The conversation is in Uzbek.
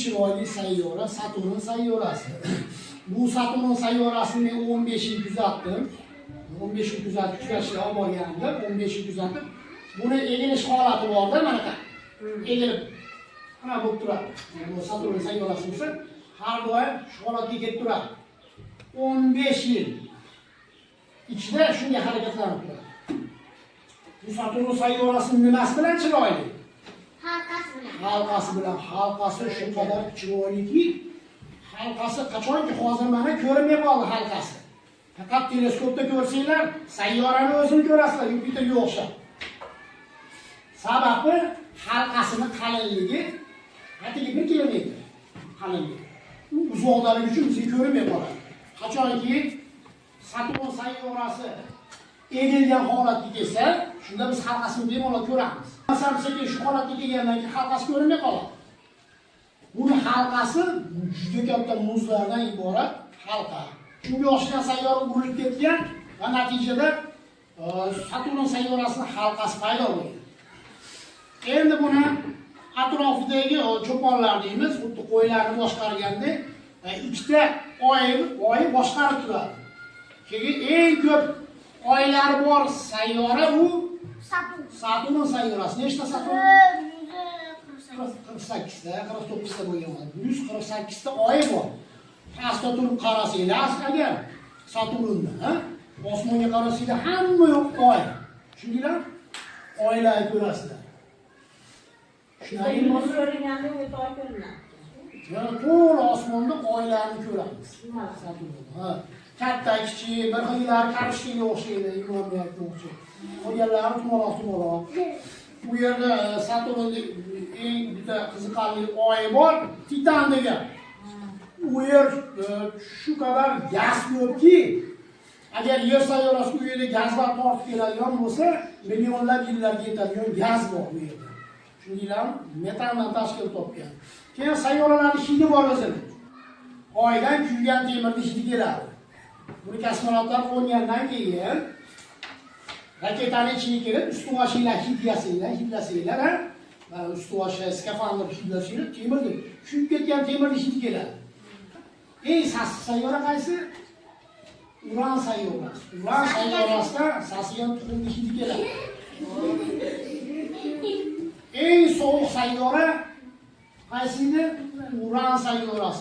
chiroyli sayyora Saturn sayyorasi. Bu Saturn sayyorasini 15'ini kuzatdim. 15'ini kuzatib kuzatishga olib borgandim. 15'ini kuzatib. Buni egilish holati borda mana bu. Egilib mana bu turadi. Bu Saturn sayyorasi bo'lsa, har doim shu holatga kelib turadi. 15 yil ichida shunga harakatlanib turadi. Bu Saturn sayyorasining nimasi bilan chiroyli? Halqasi bilan. Halqasi bilan. Halqasi shu qadar chiroyliki, halqasi qachonki hozir mana ko'rinmay qoldi halqasi. Faqat teleskopda ko'rsanglar, sayyorani o'zini ko'rasizlar, Yupiterga o'xshab. Sababi halqasining qalinligi atigi 1 kilometr qalinligi. U uzoqdagi uchun bizga ko'rinmay qoladi. Qachonki Saturn sayyorasi egilgan holatga kelsa, shunda biz halqasini bemalol ko'ramiz. Masalan, sekin shu holatga kelgandan keyin halqasi ko'rinmay qoladi. Buni halqasi juda katta muzlardan iborat halqa. Shunga o'xshagan sayyora urilib ketgan va natijada Saturn sayyorasining halqasi paydo bo'lgan. Endi buni atrofidagi cho'ponlar deymiz, xuddi qo'ylarni boshqargandek, ikkita oy boshqarib turadi. Keyin eng ko'p oylari bor sayyora u Saturn sayyorasi. Nechta Saturn? 48 ta, 49 ta bo'lgan. 148 ta oyi bor. Pastda turib qarasanglar, agar Saturnni, osmonga qarasanglar hamma yoq oy. Tushundinglar? Oylarni ko'rasizlar. Shunday bo'lsa o'rganganda o'ta oy ko'rinadi. Yana to'la osmonda oylarni ko'ramiz. Saturn. Katta, kichik, bir xillar qarishga o'xshaydi, imomga o'xshaydi. Qolganlari tumoq. Bu yerda Saturnning eng bitta qiziqarli oyi bor, Titan degan. U yer shu qadar gaz ko'pki, agar Yer sayyorasi u yerda gazlar tortib keladigan bo'lsa, millionlab yillarga yetadigan gaz bor bu yerda. Shundaylarmi? Metandan tashkil topgan. Keyin sayyoralarning hidi bor o'zini. Oydan kuygan temirning hidi keladi. Buni kosmonavtlar qo'ygandan keyin raketaning ichiga kirib, usti-boshinglar hidlasanglar, mana usti-boshi skafandr hidlasanglar, temirni, tushib ketgan temirning hidi keladi. Eng sassiq sayyora qaysi? Uran sayyorasi. Uran sayyorasida sasiyan tuxumning hidi keladi. Eng sovuq sayyora qaysi edi? Uran sayyorasi.